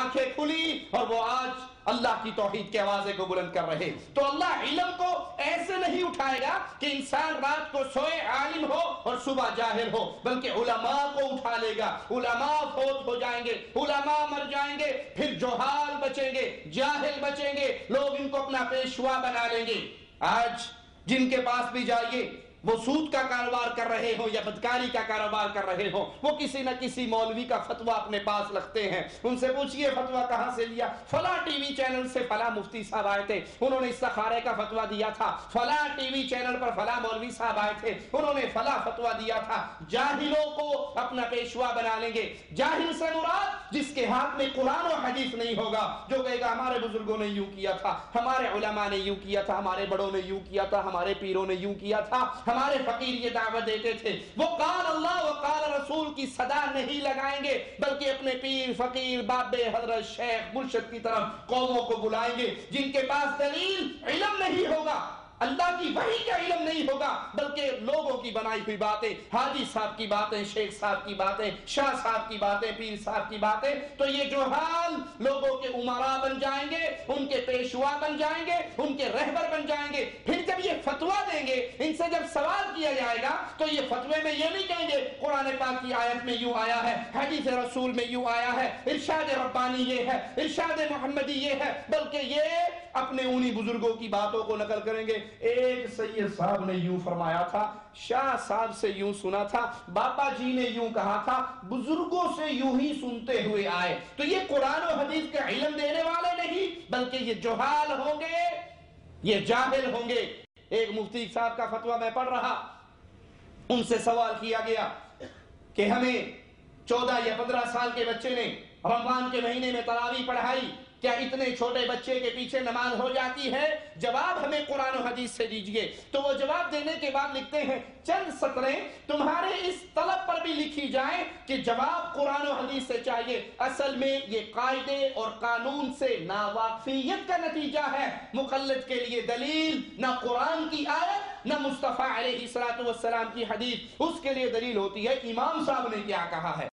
آنکھیں کھلی اور وہ آج اللہ کی توحید کے آوازے کو بلند کر رہے. تو اللہ علم کو ایسے نہیں اٹھائے گا کہ انسان رات کو سوئے عالم ہو اور صبح جاہل ہو، بلکہ علماء کو اٹھا لے گا. علماء فوت ہو جائیں گے، علماء مر جائیں گے، پھر جہال بچیں گے، جاہل بچیں گے، لوگ ان کو اپنا پیشوا بنا لیں گے. آج جن کے پاس بھی جائیے، وہ سود کا کاروبار کر رہے ہو یا بدکاری کا کاروبار کر رہے ہو، وہ کسی نہ کسی مولوی کا فتویٰ اپنے پاس رکھتے ہیں. ان سے پوچھئے فتویٰ کہاں سے لیا؟ فلاں ٹی وی چینل سے فلاں مفتی صاحب آئے تھے، انہوں نے استخارے کا فتویٰ دیا تھا. فلاں ٹی وی چینل پر فلاں مولوی صاحب آئے تھے، انہوں نے فلاں فتویٰ دیا تھا. جاہلوں کو اپنا پیشوا بنا لیں گے. جاہل سے مراد جس کے ہاتھ میں قرآن و حدیث نہیں ہوگا، جو کہے گا ہمارے بزرگوں نے یوں کیا تھا، ہمارے علماء نے یوں کیا تھا، ہمارے بڑوں نے یوں کیا تھا، ہمارے پیروں نے یوں کیا تھا، ہمارے فقیر یہ دعوت دیتے تھے. وہ قال اللہ و قال رسول کی صدا نہیں لگائیں گے، بلکہ اپنے پیر فقیر بابے حضرت شیخ مرشد کی طرف قوموں کو بلائیں گے جن کے پاس دلیل علم نہیں ہوگا، اللہ کی وحی کا علم نہیں ہوگا، بلکہ لوگوں کی بنائی ہوئی باتیں، حاجی صاحب کی باتیں، شیخ صاحب کی باتیں، شاہ صاحب کی باتیں، پیر صاحب کی باتیں. تو یہ جہال لوگوں کے امراء بن جائیں گے، ان کے پیشوا بن جائیں گے، ان کے رہبر بن جائیں گے. پھر جب یہ فتویٰ دیں گے، ان سے جب سوال کیا جائے گا تو یہ فتوے میں یہ نہیں کہیں گے قرآن پاک کی آیت میں یوں آیا ہے، حدیث رسول میں یوں آیا ہے، ارشاد ربانی یہ ہے، ارشاد محمدی یہ ہے، بلکہ یہ اپنے انہی بزرگوں کی باتوں کو نقل کریں گے. ایک سید صاحب نے یوں فرمایا تھا، شاہ صاحب سے یوں سنا تھا، بابا جی نے یوں کہا تھا، بزرگوں سے یوں ہی سنتے ہوئے آئے. تو یہ قرآن و حدیث کا علم دینے والے نہیں، بلکہ یہ جہال ہوں گے، یہ جاہل ہوں گے. ایک مفتی صاحب کا فتویٰ میں پڑھ رہا، ان سے سوال کیا گیا کہ ہمیں 14 یا 15 سال کے بچے نے رمضان کے مہینے میں تراویح پڑھائی، کیا اتنے چھوٹے بچے کے پیچھے نماز ہو جاتی ہے؟ جواب ہمیں قرآن و حدیث سے دیجئے. تو وہ جواب دینے کے بعد لکھتے ہیں، چند سطریں تمہارے اس طلب پر بھی لکھی جائیں کہ جواب قرآن و حدیث سے چاہیے. اصل میں یہ قاعدے اور قانون سے ناواقفیت کا نتیجہ ہے. مقلد کے لیے دلیل نہ قرآن کی آیت نہ مصطفیٰ علیہ السلام کی حدیث، اس کے لیے دلیل ہوتی ہے امام صاحب نے کیا کہا ہے.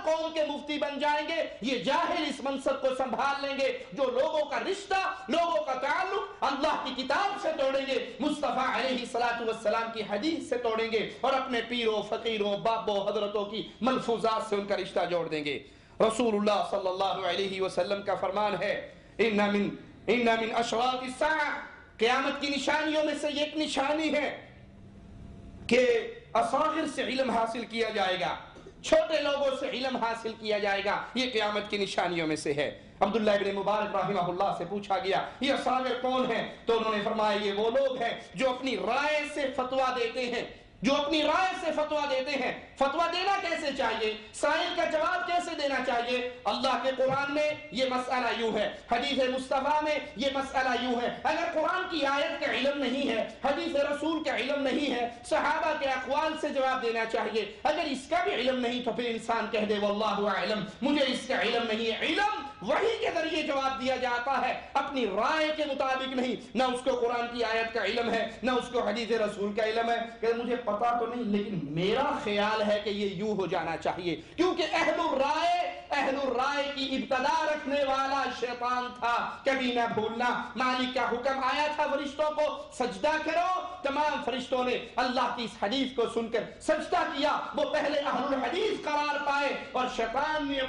قوم کے مفتی بن جائیں گے، یہ جاہل اس منصب کو سنبھال لیں گے جو لوگوں کا رشتہ، لوگوں کا تعلق اللہ کی کتاب سے توڑیں گے، مصطفیٰ علیہ السلام کی حدیث سے توڑیں گے، اور اپنے پیروں فقیروں بابوں حضرتوں کی ملفوظات سے ان کا رشتہ جوڑ دیں گے. رسول اللہ صلی اللہ علیہ وسلم کا فرمان ہے، ان من اشراط الساعہ، قیامت کی نشانیوں میں سے ایک نشانی ہے کہ اصاغر سے علم حاصل کیا جائے گا، چھوٹے لوگوں سے علم حاصل کیا جائے گا. یہ قیامت کی نشانیوں میں سے ہے. عبداللہ ابن مبارک رحمہ اللہ سے پوچھا گیا یہ اصاغر کون ہیں؟ تو انہوں نے فرمایا یہ وہ لوگ ہیں جو اپنی رائے سے فتویٰ دیتے ہیں، جو اپنی رائے سے فتویٰ دیتے ہیں. فتویٰ دینا کیسے چاہیے؟ سائل کا جواب کیسے دینا چاہیے؟ اللہ کے قرآن میں یہ مسئلہ یوں ہے، حدیث مصطفیٰ میں یہ مسئلہ یوں ہے. اگر قرآن کی آیت کا علم نہیں ہے، حدیث رسول کا علم نہیں ہے، صحابہ کے اقوال سے جواب دینا چاہیے. اگر اس کا بھی علم نہیں تو پھر انسان کہہ دے واللہ اعلم، مجھے اس کا علم نہیں ہے. علم وحی کے ذریعے جواب دیا جاتا ہے، اپنی رائے کے مطابق نہیں. نہ اس کو قرآن کی آیت کا علم ہے، نہ اس کو حدیث رسول کا علم ہے کہ مجھے پتا تو نہیں لیکن میرا خیال ہے کہ یہ یوں ہو جانا چاہیے. کیونکہ اہل الرائے کی ابتدا رکھنے والا شیطان تھا. کبھی نہ بھولنا، مالک کا حکم آیا تھا فرشتوں کو سجدہ کرو، تمام فرشتوں نے اللہ کی اس حدیث کو سن کر سجدہ کیا. وہ پہلے اہل الحدیث قرار پائے، اور شیطان نے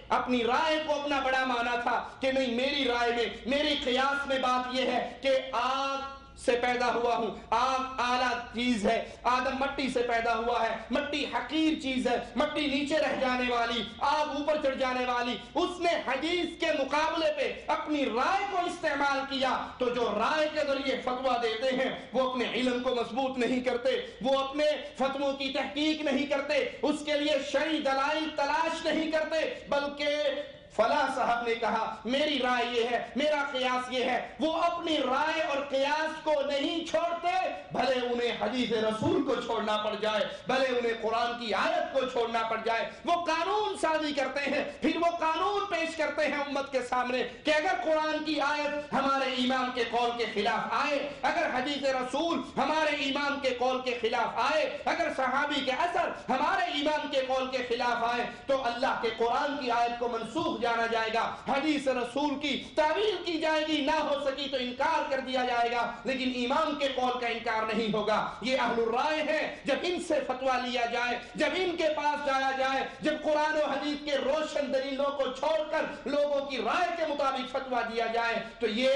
اپنی رائے کو اپنا بڑا مانا تھا کہ نہیں، میری رائے میں، میری قیاس میں بات یہ ہے کہ آگ سے پیدا ہوا ہوں، آگ اعلیٰ چیز ہے، آدم مٹی سے پیدا ہوا ہے، مٹی حقیر چیز ہے، مٹی نیچے رہ جانے والی، آگ اوپر چڑھ جانے والی. اس نے حدیث کے مقابلے پہ اپنی رائے کو استعمال کیا. تو جو رائے کے ذریعے فتویٰ دیتے ہیں وہ اپنے علم کو مضبوط نہیں کرتے، وہ اپنے فتووں کی تحقیق نہیں کرتے، اس کے لیے شرعی دلائل تلاش نہیں کرتے، بلکہ فلاں صاحب نے کہا میری رائے یہ ہے، میرا قیاس یہ ہے. وہ اپنی رائے اور قیاس کو نہیں چھوڑتے، بھلے انہیں حدیث رسول کو چھوڑنا پڑ جائے، بھلے انہیں قرآن کی آیت کو چھوڑنا پڑ جائے. وہ قانون سازی کرتے ہیں، پھر وہ قانون پیش کرتے ہیں امت کے سامنے کہ اگر قرآن کی آیت ہمارے امام کے قول کے خلاف آئے، اگر حدیث رسول ہمارے امام کے قول کے خلاف آئے، اگر صحابی کے اثر ہمارے امام کے قول کے خلاف آئے، تو اللہ کے قرآن کی آیت کو منسوخ जाना जाएगा, हदीस रसूल की तावील की जाएगी, ना हो सकी तो इनकार कर दिया जाएगा, लेकिन इमाम के कौल का इनकार नहीं होगा। ये अहलुर राय है, जब इनसे फतवा लिया जाए, जब इनके पास जाया जाए, जब कुरान और हदीस के रोशन दलीलों को छोड़कर लोगों की राय के मुताबिक फतवा दिया जाए, तो ये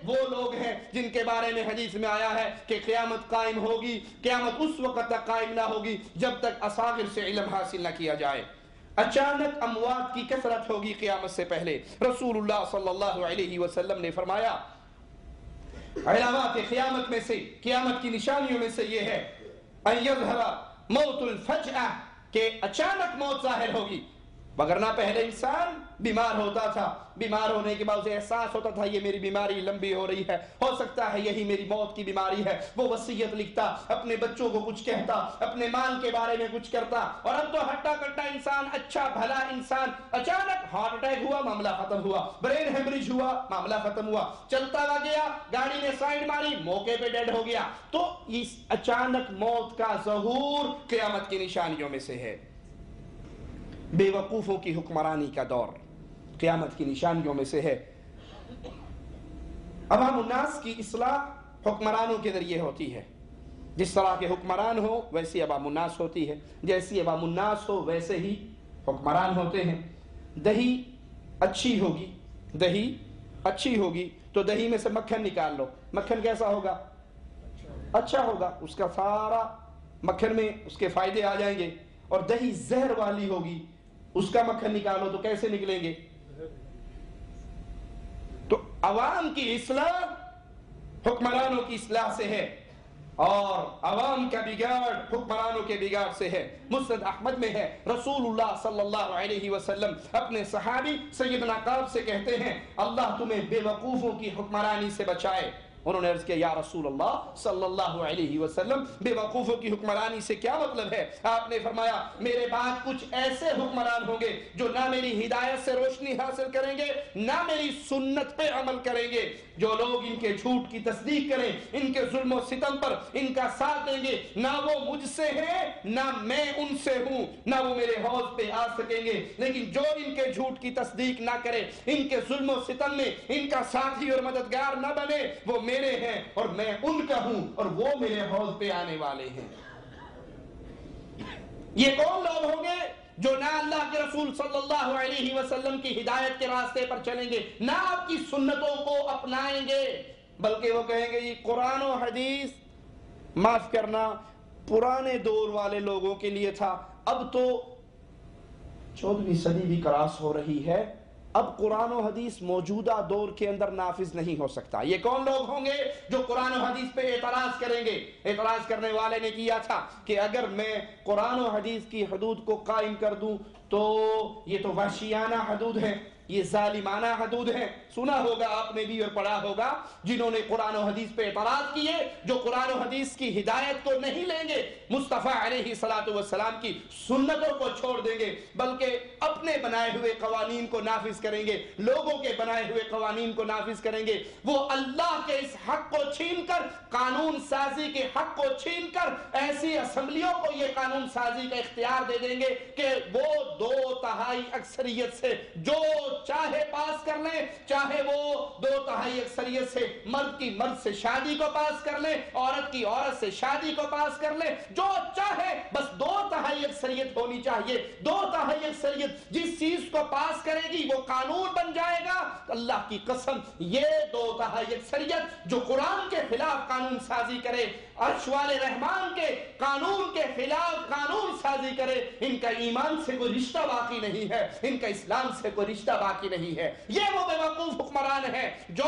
वो लोग हैं जिनके बारे में हदीस में आया है कि क़यामत कायम होगी, क़यामत उस वक्त तक कायम ना होगी जब तक असागिर से इल्म हासिल ना किया जाए। अचानक अमवात की कसरत होगी क़यामत से पहले। रसूलुल्लाह सल्लल्लाहु अलैहि वसल्लम ने फरमाया, अलामात क़यामत में से, क़यामत की निशानियों में से ये है अन यज़हरा मौतुल फज्अह, के अचानक मौत जाहिर होगी। वगरना पहले इंसान बीमार होता था, बीमार होने के बाद उसे एहसास होता था ये मेरी बीमारी लंबी हो रही है, हो सकता है यही मेरी मौत की बीमारी है। वो वसीयत लिखता, अपने बच्चों को कुछ कहता, अपने माल के बारे में कुछ करता। और अब तो हट्टा कट्टा इंसान, अच्छा भला इंसान, अचानक हार्ट अटैक हुआ, मामला खत्म हुआ, ब्रेन हेमरेज हुआ, मामला खत्म हुआ, चलता हुआ गया, गाड़ी ने साइड मारी, मौके पे डेड हो गया। तो इस अचानक मौत का ज़हूर क़यामत की निशानियों में से है। बेवकूफों की हुक्मरानी का दौर क़यामत की निशानियों में से है। अवाम उन्नास की इस्लाह हुक्मरानों के जरिए होती है। जिस तरह के हुक्मरान हो वैसी अवाम उन्नास होती है, जैसी अवाम उन्नास हो वैसे ही हुक्मरान होते हैं। दही अच्छी होगी, दही अच्छी होगी तो दही में से मक्खन निकाल लो, मक्खन कैसा होगा? अच्छा होगा, उसका सारा मक्खन में उसके फायदे आ जाएंगे। और दही जहर वाली होगी, उसका मक्खन निकालो तो कैसे निकलेंगे? तो अवाम की इस्लाह हुक्मरानों की इस्लाह से है, और अवाम का बिगाड़ हुक्मरानों के बिगाड़ से है। मुस्नद अहमद में है, रसूलुल्लाह सल्लल्लाहु अलैहि वसल्लम अपने सहाबी सैयदना काब से कहते हैं, अल्लाह तुम्हें बेवकूफों की हुक्मरानी से बचाए। उन्होंने अर्ज किया, या रसूल अल्लाह सल्लल्लाहु अलैहि वसल्लम, बेवकूफों की हुक्मरानी से क्या मतलब है? आपने फरमाया, मेरे बाद कुछ ऐसे हुक्मरान होंगे जो ना मेरी हिदायत से रोशनी हासिल करेंगे, ना मेरी सुन्नत पे अमल करेंगे। जो लोग इनके झूठ की तस्दीक करें, इनके जुल्म और सितम पर इनका साथ देंगे, ना वो मुझसे हैं ना मैं उनसे हूं, ना वो मेरे हौज पे आ सकेंगे। लेकिन जो इनके झूठ की तस्दीक ना करे, इनके जुल्म और सितम में इनका साथी और मददगार ना बने, वो मेरे हैं और मैं उनका हूं, और वो मेरे हौज पे आने वाले हैं। ये कौन लोग होंगे जो ना अल्लाह के रसूल सल्लल्लाहु अलैहि वसल्लम की हिदायत के रास्ते पर चलेंगे, ना आपकी सुन्नतों को अपनाएंगे, बल्कि वो कहेंगे ये कुरान और हदीस, माफ करना, पुराने दौर वाले लोगों के लिए था, अब तो 14वीं सदी भी क्रॉस हो रही है, अब कुरान और हदीस मौजूदा दौर के अंदर नाफिज नहीं हो सकता। ये कौन लोग होंगे जो कुरान और हदीस पे एतराज करेंगे? एतराज करने वाले ने किया था कि अगर मैं कुरान और हदीस की हदूद को कायम कर दूं तो ये तो वहशियाना हदूद है, ये जालिमाना हदूद है। सुना होगा आपने भी और पढ़ा होगा, जिन्होंने कुरान और हदीस पे एतराज किए, जो कुरान और हदीस की हिदायत को नहीं लेंगे, मुस्तफ़ा अलैहि सलातु वस्सलाम की सुन्नतों को छोड़ देंगे, बल्कि अपने बनाए हुए कवानीन को नाफिज करेंगे, लोगों के बनाए हुए कवानीन को नाफिज करेंगे। वो अल्लाह के इस हक को छीनकर, कानून साजी के हक को छीनकर, ऐसी असम्बलियों को ये कानून साजी का इख्तियार दे देंगे कि वो 2/3 अक्सरियत से जो चाहे पास कर ले, चाहे वो 2/3 अक्सरियत से मर्द की मर्द से शादी को पास कर ले, औरत की औरत से शादी को पास कर ले, जो चाहे, बस 2/3 अक्सरियत होनी चाहिए। 2/3 अक्सरियत जिस चीज को पास करेगी वो कानून बन जाएगा। अल्लाह की कसम, ये 2/3 अक्सरियत जो कुरान के खिलाफ कानून साजी करे, अर्श वाले रहमान के कानून के खिलाफ कानून साजी करे, इनका ईमान से कोई रिश्ता बाकी नहीं है, इनका इस्लाम से कोई रिश्ता बाकी नहीं है। ये वो बेवकूफ हुक्मरान है जो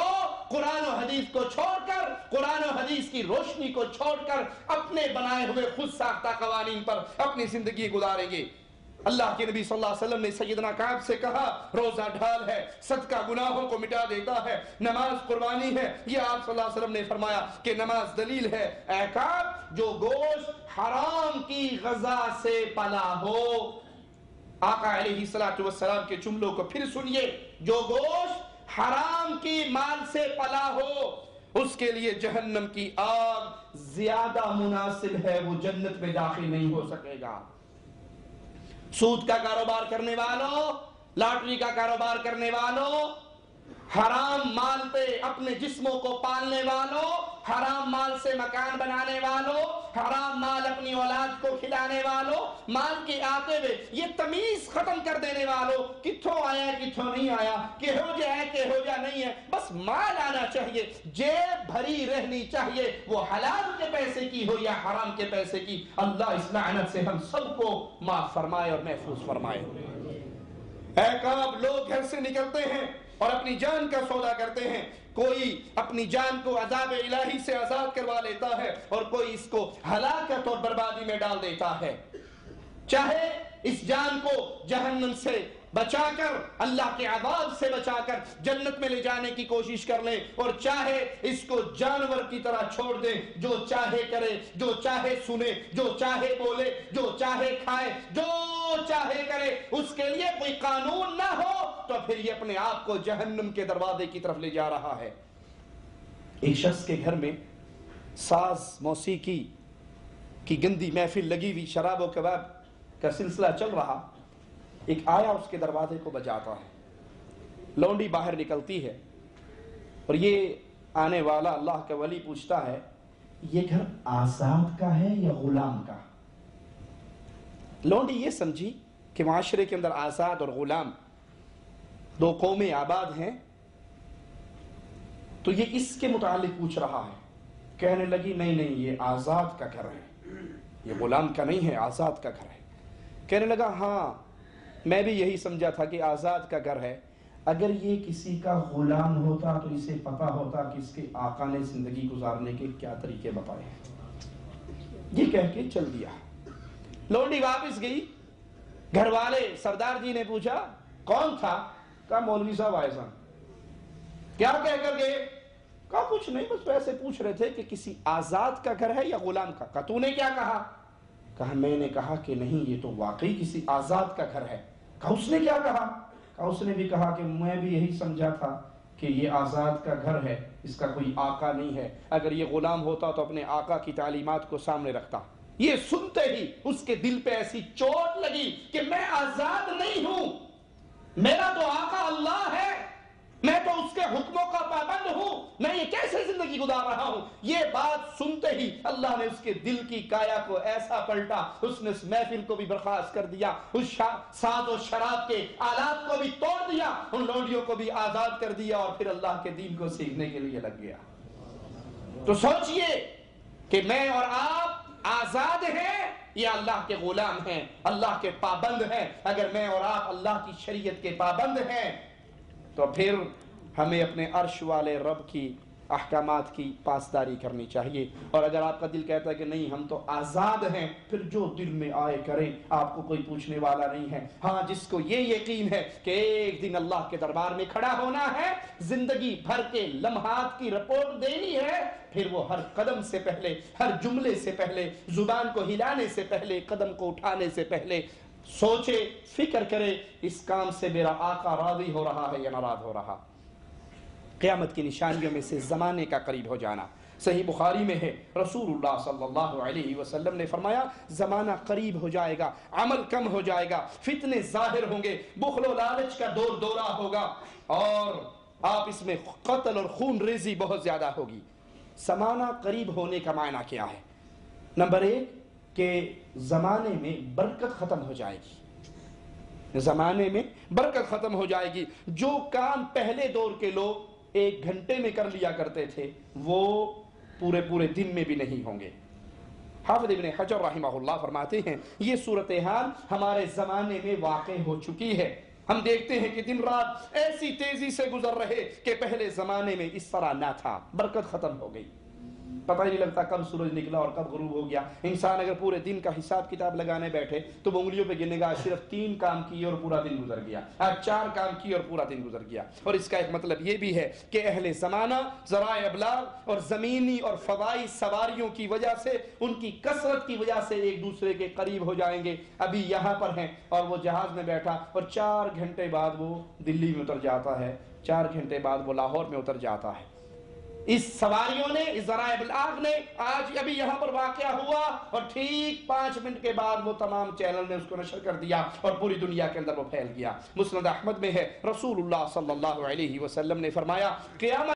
कुरान और हदीस को छोड़कर, कुरान और हदीस की रोशनी को छोड़कर अपने बनाए हुए खुद साख्ता कवानीन पर अपनी जिंदगी गुजारेंगे। अल्लाह के नबी सल्लल्लाहु अलैहि वसल्लम ने सैयदना काब से कहा, रोजा ढाल है, सदका गुनाहों को मिटा देता है, नमाज कुर्बानी है। ये आप सल्लल्लाहु अलैहि वसल्लम ने फरमाया कि नमाज दलील है। ऐ काब, जो गोश्त हराम की गजा से पला हो, आका अलैहिस्सलातु वस्सलाम के जुमलों को फिर सुनिए, जो गोश्त हराम की माल से पला हो उसके लिए जहन्नम की आग ज्यादा मुनासिब है, वो जन्नत में दाखिल नहीं हो सकेगा। सूद का कारोबार करने वालों, लॉटरी का कारोबार करने वालों, हराम माल पे अपने जिस्मों को पालने वालों, हराम माल से मकान बनाने वालों, हराम माल अपनी औलाद को खिलाने वालों, माल के आते हुए ये तमीज खत्म कर देने वालों, किथों आया किथों नहीं आया, केहो जा है केहो जा नहीं है, बस माल आना चाहिए, जेब भरी रहनी चाहिए, वो हलाल के पैसे की हो या हराम के पैसे की। अल्लाह इस लानत से हम सबको माफ फरमाए और महफूज फरमाए। लोग घर से निकलते हैं और अपनी जान का सौदा करते हैं, कोई अपनी जान को अज़ाब इलाही से आजाद करवा लेता है और कोई इसको हलाकत और बर्बादी में डाल देता है। चाहे इस जान को जहन्नम से बचाकर, अल्लाह के अज़ाब से बचाकर जन्नत में ले जाने की कोशिश कर ले, और चाहे इसको जानवर की तरह छोड़ दे, जो चाहे करे, जो चाहे सुने, जो चाहे बोले, जो चाहे खाए, जो चाहे करे, उसके लिए कोई कानून ना हो, तो फिर ये अपने आप को जहन्नम के दरवाजे की तरफ ले जा रहा है। एक शख्स के घर में साज मौसीकी की गंदी महफिल लगी हुई, शराब और कबाब का सिलसिला चल रहा। एक आया उसके दरवाजे को बजाता है, लौंडी बाहर निकलती है और ये आने वाला अल्लाह का वली पूछता है, ये घर आजाद का है या गुलाम का? लौंडी ये समझी कि माशरे के अंदर आजाद और गुलाम दो कौमें आबाद हैं, तो ये इसके मुतालिक पूछ रहा है। कहने लगी, नहीं नहीं, ये आजाद का घर है, ये गुलाम का नहीं है, आजाद का घर है। कहने लगा, हाँ मैं भी यही समझा था कि आजाद का घर है, अगर ये किसी का गुलाम होता तो इसे पता होता कि इसके आका ने जिंदगी गुजारने के क्या तरीके बताए हैं। ये कह के चल दिया। लौंडी वापस गई, घर वाले सरदार जी ने पूछा कौन था? कहा मौलवी साहब आए सन। क्या कह कर गए? कहा कुछ नहीं, बस वैसे पूछ रहे थे कि किसी आजाद का घर है या गुलाम का। कहा तूने क्या कहा? कहा मैंने कहा कि नहीं, ये तो वाकई किसी आजाद का घर है। कहा उसने क्या कहा? कहा उसने भी कहा कि मैं भी यही समझा था कि ये आजाद का घर है, इसका कोई आका नहीं है, अगर ये गुलाम होता तो अपने आका की तालीमात को सामने रखता। ये सुनते ही उसके दिल पे ऐसी चोट लगी कि मैं आजाद नहीं हूं, मेरा तो आका अल्लाह है, मैं तो उसके हुक्मों का पाबंद हूं, मैं ये कैसे जिंदगी गुजार रहा हूं। ये बात सुनते ही अल्लाह ने उसके दिल की काया को ऐसा पलटा, उसने उस महफिल को भी बर्खास्त कर दिया, उस साद और शराब के आलात को भी तोड़ दिया, उन लौंडियों को भी आजाद कर दिया और फिर अल्लाह के दीन को सीखने के लिए लग गया। तो सोचिए कि मैं और आप आजाद हैं या अल्लाह के गुलाम हैं, अल्लाह के पाबंद हैं। अगर मैं और आप अल्लाह की शरीयत के पाबंद हैं तो फिर हमें अपने अर्श वाले रब की अहकामात की पासदारी करनी चाहिए। और अगर आपका दिल कहता है कि नहीं हम तो आज़ाद हैं, फिर जो दिल में आए करें, आपको कोई पूछने वाला नहीं है। हाँ, जिसको ये यकीन है कि एक दिन अल्लाह के दरबार में खड़ा होना है, जिंदगी भर के लम्हात की रिपोर्ट देनी है, फिर वो हर कदम से पहले, हर जुमले से पहले, जुबान को हिलाने से पहले, कदम को उठाने से पहले सोचे, फिक्र करे, इस काम से मेरा आका राजी हो रहा है या नाराज हो रहा। क़यामत की निशानियों में से ज़माने का करीब हो जाना। सही बुखारी में है, रसूलुल्लाह सल्लल्लाहु अलैहि वसल्लम ने फरमाया, ज़माना करीब हो जाएगा, अमल कम हो जाएगा, फितने ज़ाहिर होंगे, बुख़्ल व लालच का दौर दौरा होगा और आप इसमें कत्ल और खून रेजी बहुत ज़्यादा होगी। ज़माना करीब होने का मायना क्या है? नंबर एक कि ज़माने में बरकत ख़त्म हो जाएगी, ज़माने में बरकत ख़त्म हो जाएगी। जो काम पहले दौर के लोग 1 घंटे में कर लिया करते थे, वो पूरे पूरे दिन में भी नहीं होंगे। हाफ़िज़ इब्न हजर रहमहुल्लाह फरमाते हैं, ये सूरत हाल हमारे ज़माने में वाक़े हो चुकी है। हम देखते हैं कि दिन रात ऐसी तेजी से गुजर रहे कि पहले ज़माने में इस तरह ना था, बरकत ख़त्म हो गई, पता ही नहीं लगता कब सूरज निकला और कब गुरूब हो गया। इंसान अगर पूरे दिन का हिसाब किताब लगाने बैठे तो उंगलियों पे गिनेगा, सिर्फ 3 काम किए और पूरा दिन गुजर गया, आज 4 काम किए और पूरा दिन गुजर गया। और इसका एक मतलब ये भी है कि अहले ज़माना ज़राए अबलाग और ज़मीनी और फ़वाई सवारियों की वजह से, उनकी कसरत की वजह से एक दूसरे के करीब हो जाएंगे। अभी यहाँ पर हैं और वो जहाज़ में बैठा और 4 घंटे बाद वो दिल्ली में उतर जाता है, 4 घंटे बाद वो लाहौर में उतर जाता है। اس سواریوں نے، اس ذرائع ابلاغ نے آج ابھی یہاں پر واقعہ ہوا اور ٹھیک 5 منٹ کے بعد وہ تمام چینل نے اس کو نشر کر دیا اور پوری دنیا کے اندر وہ پھیل گیا۔ مسند احمد میں ہے، رسول اللہ صلی اللہ علیہ وسلم نے فرمایا قیامت